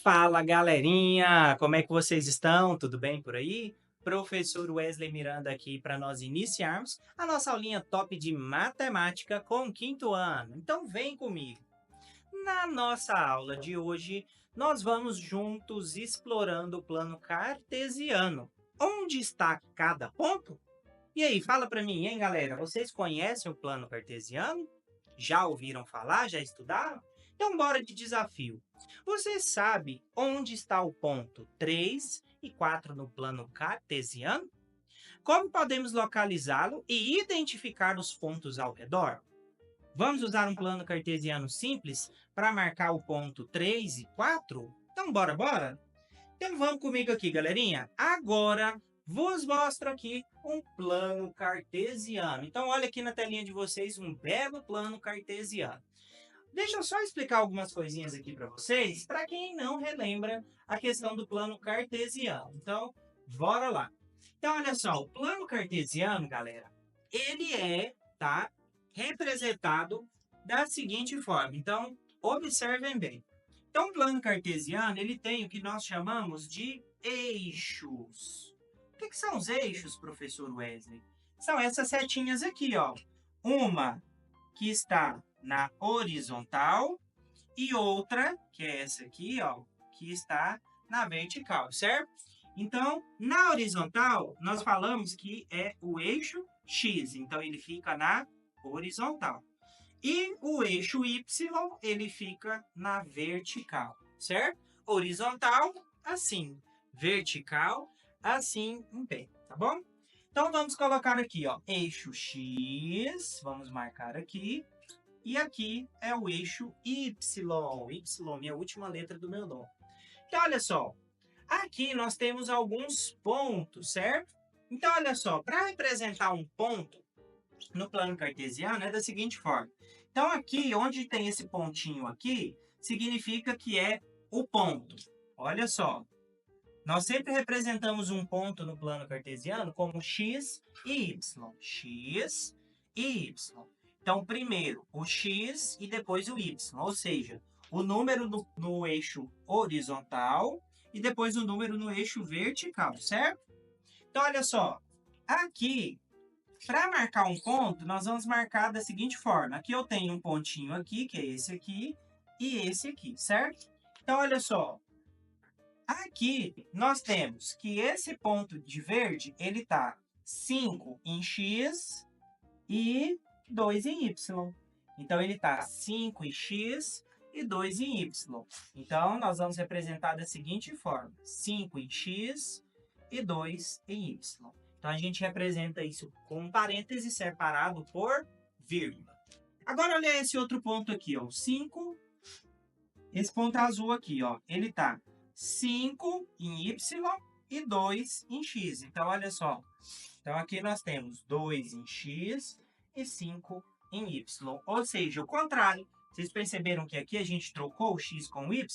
Fala galerinha, como é que vocês estão? Tudo bem por aí? Professor Wesley Miranda aqui para nós iniciarmos a nossa aulinha top de matemática com o quinto ano. Então vem comigo. Na nossa aula de hoje, nós vamos juntos explorando o plano cartesiano. Onde está cada ponto? E aí, fala para mim, hein, galera? Vocês conhecem o plano cartesiano? Já ouviram falar? Já estudaram? Então, bora de desafio. Você sabe onde está o ponto 3 e 4 no plano cartesiano? Como podemos localizá-lo e identificar os pontos ao redor? Vamos usar um plano cartesiano simples para marcar o ponto 3 e 4? Então, bora? Então vamos comigo aqui, galerinha. Agora vos mostro aqui um plano cartesiano. Então olha aqui na telinha de vocês um belo plano cartesiano. Deixa eu só explicar algumas coisinhas aqui para vocês, para quem não relembra a questão do plano cartesiano. Então, bora lá. Então olha só, o plano cartesiano, galera, ele tá, representado da seguinte forma. Então, observem bem. Então, o plano cartesiano, ele tem o que nós chamamos de eixos. O que são os eixos, professor Wesley? São essas setinhas aqui, ó. Uma que está na horizontal e outra, que é essa aqui, ó, que está na vertical, certo? Então, na horizontal, nós falamos que é o eixo X, então ele fica na horizontal. E o eixo Y, ele fica na vertical, certo? Horizontal, assim. Vertical, assim, em pé, tá bom? Então, vamos colocar aqui, ó, eixo X, vamos marcar aqui. E aqui é o eixo Y, minha última letra do meu nome. Então, olha só, aqui nós temos alguns pontos, certo? Então, olha só, para representar um ponto no plano cartesiano é da seguinte forma. Então, aqui, onde tem esse pontinho aqui, significa que é o ponto. Olha só, nós sempre representamos um ponto no plano cartesiano como x e y. X e y. Então, primeiro o x e depois o y. Ou seja, o número no eixo horizontal e depois o número no eixo vertical, certo? Então, olha só. Aqui, para marcar um ponto, nós vamos marcar da seguinte forma. Aqui eu tenho um pontinho aqui, que é esse aqui, e esse aqui, certo? Então, olha só. Aqui nós temos que esse ponto de verde, ele está 5 em x e 2 em y. Então, ele está 5 em x e 2 em y. Então, nós vamos representar da seguinte forma. 5 em x e 2 em y. Então, a gente representa isso com um parêntese separado por vírgula. Agora, olha esse outro ponto aqui, ó. 5, esse ponto azul aqui, ó. Ele está 5 em y e 2 em x. Então, olha só. Então, aqui nós temos 2 em x e 5 em y. Ou seja, o contrário. Vocês perceberam que aqui a gente trocou o x com o y?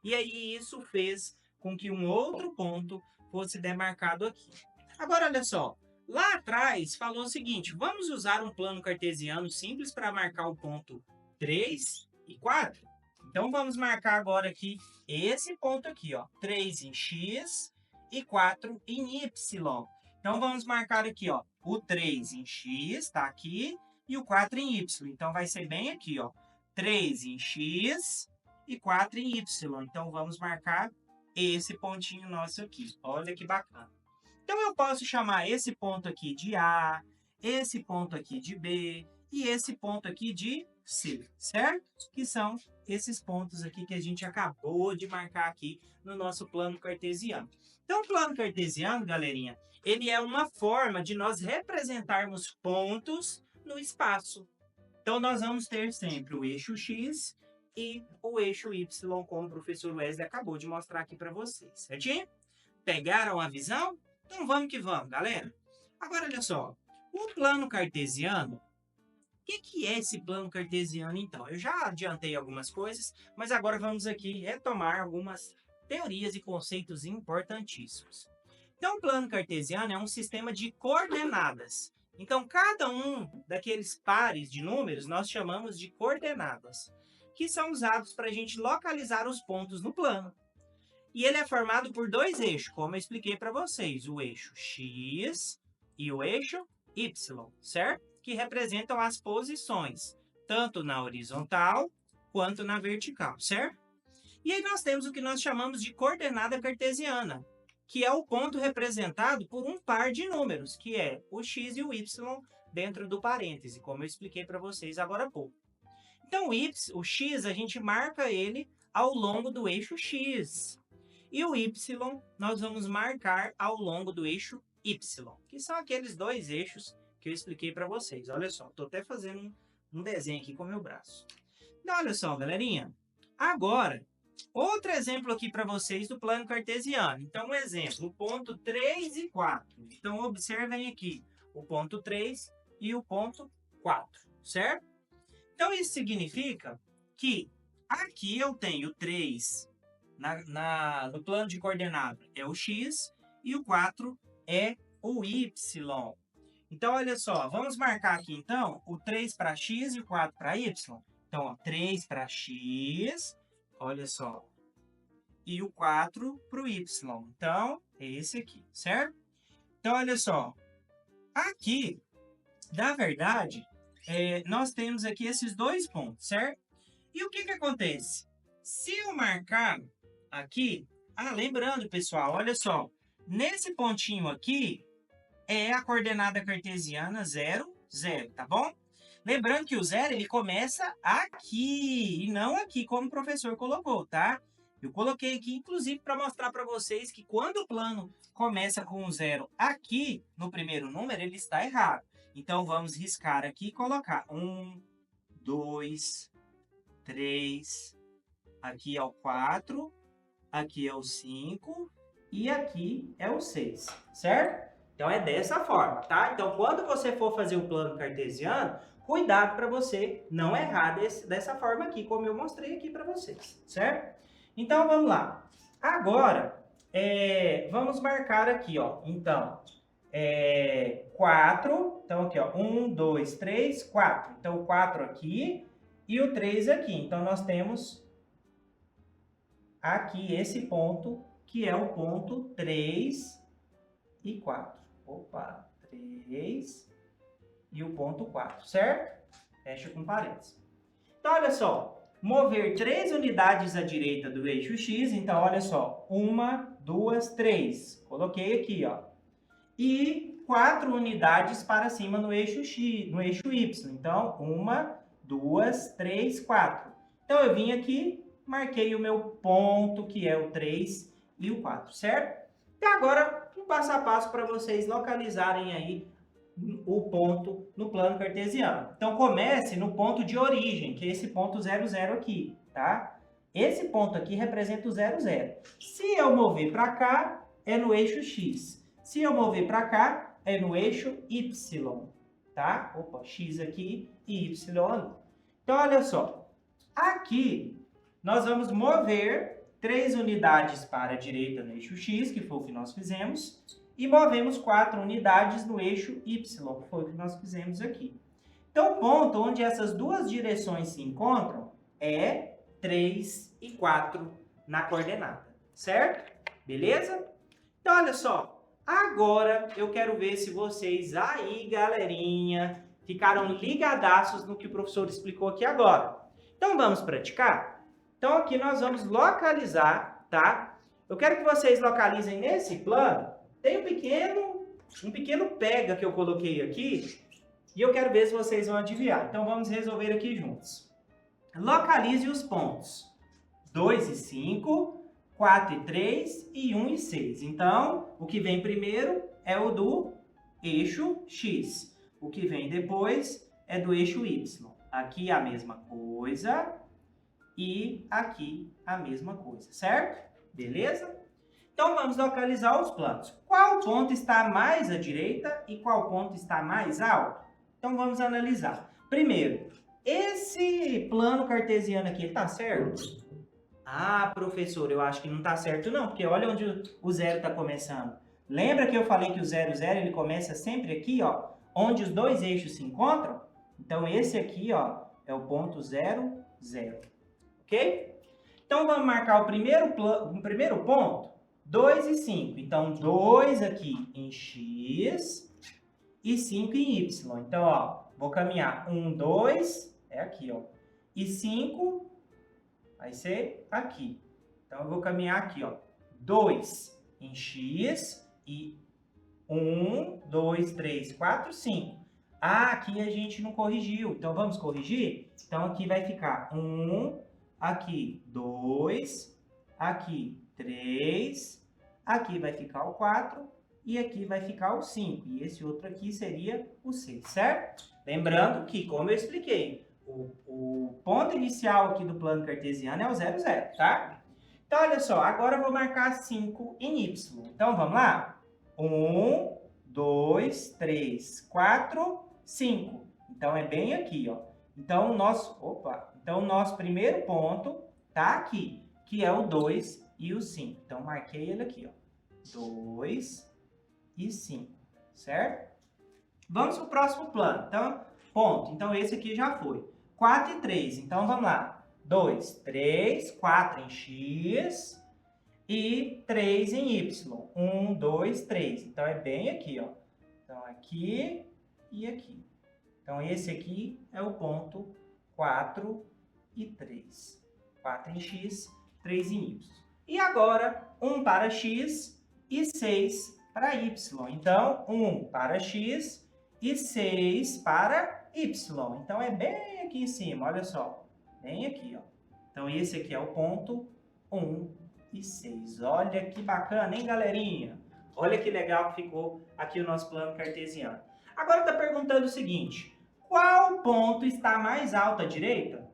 E aí isso fez com que um outro ponto fosse demarcado aqui. Agora, olha só. Lá atrás falou o seguinte, vamos usar um plano cartesiano simples para marcar o ponto 3 e 4? Então, vamos marcar agora aqui esse ponto aqui, ó, 3 em x e 4 em y. Então, vamos marcar aqui, ó, o 3 em x, tá aqui, e o 4 em y. Então, vai ser bem aqui, ó, 3 em x e 4 em y. Então, vamos marcar esse pontinho nosso aqui. Olha que bacana. Então, eu posso chamar esse ponto aqui de A, esse ponto aqui de B e esse ponto aqui de C, certo? Que são esses pontos aqui que a gente acabou de marcar aqui no nosso plano cartesiano. Então, o plano cartesiano, galerinha, ele é uma forma de nós representarmos pontos no espaço. Então, nós vamos ter sempre o eixo X e o eixo Y, como o professor Wesley acabou de mostrar aqui para vocês, certinho? Pegaram a visão? Então, vamos que vamos, galera. Agora, olha só. O plano cartesiano, o que é esse plano cartesiano, então? Eu já adiantei algumas coisas, mas agora vamos aqui retomar algumas teorias e conceitos importantíssimos. Então, o plano cartesiano é um sistema de coordenadas. Então, cada um daqueles pares de números nós chamamos de coordenadas, que são usados para a gente localizar os pontos no plano. E ele é formado por dois eixos, como eu expliquei para vocês, o eixo X e o eixo Y, certo? Que representam as posições, tanto na horizontal quanto na vertical, certo? E aí nós temos o que nós chamamos de coordenada cartesiana, que é o ponto representado por um par de números, que é o x e o y dentro do parêntese, como eu expliquei para vocês agora há pouco. Então, o x, a gente marca ele ao longo do eixo x. E o y, nós vamos marcar ao longo do eixo y, que são aqueles dois eixos que eu expliquei para vocês. Olha só, estou até fazendo um desenho aqui com o meu braço. Então, olha só, galerinha. Agora, outro exemplo aqui para vocês do plano cartesiano. Então, um exemplo, o ponto 3 e 4. Então, observem aqui o ponto 3 e o ponto 4, certo? Então, isso significa que aqui eu tenho 3 no plano de coordenada é o x e o 4 é o y. Então, olha só, vamos marcar aqui, então, o 3 para x e o 4 para y. Então, ó, 3 para x, olha só, e o 4 para o y. Então, é esse aqui, certo? Então, olha só, aqui, na verdade, nós temos aqui esses dois pontos, certo? E o que acontece? Se eu marcar aqui, lembrando, pessoal, olha só, nesse pontinho aqui é a coordenada cartesiana 0, 0, tá bom? Lembrando que o 0 ele começa aqui e não aqui, como o professor colocou, tá? Eu coloquei aqui, inclusive, para mostrar para vocês que quando o plano começa com um 0 aqui, no primeiro número, ele está errado. Então, vamos riscar aqui e colocar 1, 2, 3, aqui é o 4, aqui é o 5 e aqui é o 6, certo? Então, é dessa forma, tá? Então, quando você for fazer o plano cartesiano, cuidado para você não errar dessa forma aqui, como eu mostrei aqui para vocês, certo? Então, vamos lá. Agora, vamos marcar aqui, ó. Então, 4. Então, aqui, ó. 1, 2, 3, 4. Então, o 4 aqui e o 3 aqui. Então, nós temos aqui esse ponto, que é o ponto 3 e 4. Opa, 3 e o ponto 4, certo? Fecha com parênteses. Então, olha só. Mover 3 unidades à direita do eixo X. Então, olha só. 1, 2, 3. Coloquei aqui, ó. E 4 unidades para cima no eixo X, no eixo Y. Então, 1, 2, 3, 4. Então, eu vim aqui, marquei o meu ponto, que é o 3 e o 4, certo? Então, agora, um passo a passo para vocês localizarem aí o ponto no plano cartesiano. Então, comece no ponto de origem, que é esse ponto 0, 0 aqui, tá? Esse ponto aqui representa o 0, 0. Se eu mover para cá, é no eixo X. Se eu mover para cá, é no eixo Y, tá? Opa, X aqui e Y ali. Então, olha só. Aqui, nós vamos mover 3 unidades para a direita no eixo X, que foi o que nós fizemos, e movemos 4 unidades no eixo Y, que foi o que nós fizemos aqui. Então, o ponto onde essas duas direções se encontram é 3 e 4 na coordenada, certo? Beleza? Então, olha só. Agora, eu quero ver se vocês aí, galerinha, ficaram ligadaços no que o professor explicou aqui agora. Então, vamos praticar? Então, aqui nós vamos localizar, tá? Eu quero que vocês localizem nesse plano. Tem um pequeno pega que eu coloquei aqui e eu quero ver se vocês vão adivinhar. Então, vamos resolver aqui juntos. Localize os pontos 2 e 5, 4 e 3 e 1 e 6. Então, o que vem primeiro é o do eixo X. O que vem depois é do eixo Y. Aqui a mesma coisa e aqui a mesma coisa, certo? Beleza? Então, vamos localizar os planos. Qual ponto está mais à direita e qual ponto está mais alto? Então, vamos analisar. Primeiro, esse plano cartesiano aqui, está certo? Ah, professor, eu acho que não está certo não, porque olha onde o zero está começando. Lembra que eu falei que o 0, 0 ele começa sempre aqui, ó, onde os dois eixos se encontram? Então, esse aqui, ó, é o ponto 0, 0. Ok? Então, vamos marcar o primeiro ponto, 2 e 5. Então, 2 aqui em x e 5 em y. Então, ó, vou caminhar 1, 2, é aqui, ó. E 5 vai ser aqui. Então, eu vou caminhar aqui, ó. 2 em x e 1, 2, 3, 4, 5. Ah, aqui a gente não corrigiu. Então, vamos corrigir? Então, aqui vai ficar 1, aqui 2, aqui 3, aqui vai ficar o 4 e aqui vai ficar o 5. E esse outro aqui seria o 6, certo? Lembrando que, como eu expliquei, o ponto inicial aqui do plano cartesiano é o 0, 0, tá? Então, olha só, agora eu vou marcar 5 em y. Então, vamos lá? 1, 2, 3, 4, 5. Então, é bem aqui, ó. Então, o nosso primeiro ponto tá aqui, que é o 2 e o 5. Então, marquei ele aqui, ó. 2 e 5, certo? Vamos para o próximo plano. Então, ponto. Então, esse aqui já foi. 4 e 3. Então, vamos lá. 2, 3, 4 em x e 3 em y. 1, 2, 3. Então, é bem aqui, ó. Então, aqui e aqui. Então, esse aqui é o ponto 4 e 3. 4 em x, 3 em y. E agora, 1 para x e 6 para y. Então, 1 para x e 6 para y. Então, é bem aqui em cima, olha só. Bem aqui, ó. Então, esse aqui é o ponto 1 e 6. Olha que bacana, hein, galerinha? Olha que legal que ficou aqui o nosso plano cartesiano. Agora está perguntando o seguinte: qual ponto está mais alto à direita?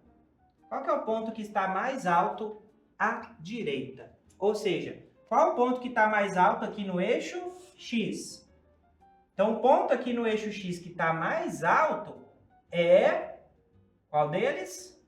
Qual que é o ponto que está mais alto à direita? Ou seja, qual o ponto que está mais alto aqui no eixo X? Então, o ponto aqui no eixo X que está mais alto é... Qual deles?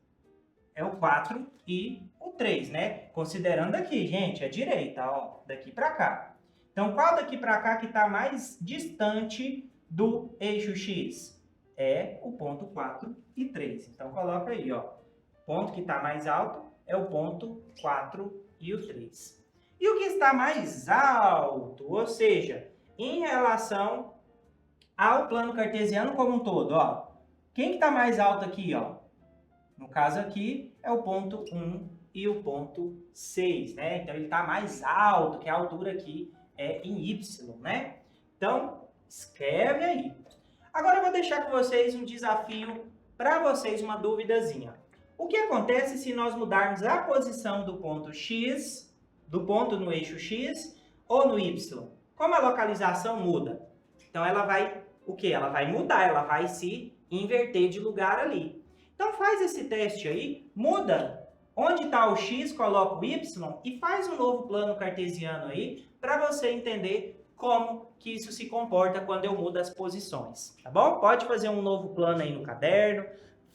É o 4 e o 3, né? Considerando aqui, gente, a direita, ó, daqui para cá. Então, qual daqui para cá que está mais distante do eixo X? É o ponto 4 e 3. Então, coloca aí, ó. O ponto que está mais alto é o ponto 4 e o 3. E o que está mais alto, ou seja, em relação ao plano cartesiano como um todo, ó. Quem que está mais alto aqui, ó? No caso aqui, é o ponto 1 e o ponto 6, né? Então, ele está mais alto, que a altura aqui é em y, né? Então, escreve aí. Agora, eu vou deixar com vocês um desafio para vocês, uma duvidazinha. O que acontece se nós mudarmos a posição do ponto x, do ponto no eixo x ou no y? Como a localização muda? Então, ela vai, o quê? Ela vai mudar, ela vai se inverter de lugar ali. Então, faz esse teste aí, muda onde está o x, coloca o y e faz um novo plano cartesiano aí para você entender como que isso se comporta quando eu mudo as posições, tá bom? Pode fazer um novo plano aí no caderno,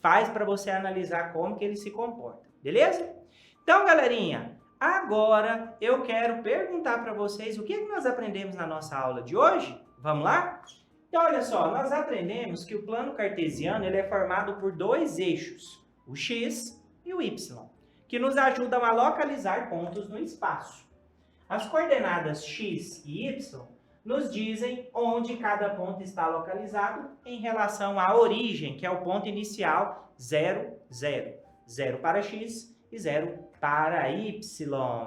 faz para você analisar como que ele se comporta, beleza? Então, galerinha, agora eu quero perguntar para vocês o que nós aprendemos na nossa aula de hoje. Vamos lá? Então, olha só, nós aprendemos que o plano cartesiano ele é formado por dois eixos, o x e o y, que nos ajudam a localizar pontos no espaço. As coordenadas x e y nos dizem onde cada ponto está localizado em relação à origem, que é o ponto inicial 0, 0. 0 para x e 0 para y.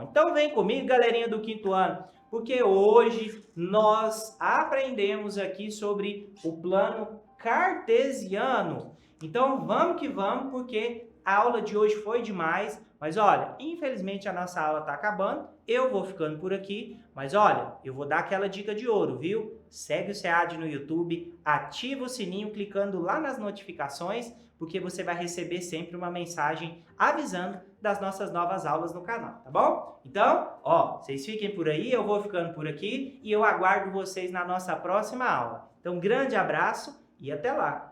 Então, vem comigo, galerinha do quinto ano, porque hoje nós aprendemos aqui sobre o plano cartesiano. Então, vamos que vamos, porque a aula de hoje foi demais. Mas, olha, infelizmente a nossa aula está acabando. Eu vou ficando por aqui. Mas, olha, eu vou dar aquela dica de ouro, viu? Segue o SEAD no YouTube, ativa o sininho clicando lá nas notificações, porque você vai receber sempre uma mensagem avisando das nossas novas aulas no canal, tá bom? Então, ó, vocês fiquem por aí, eu vou ficando por aqui e eu aguardo vocês na nossa próxima aula. Então, grande abraço e até lá!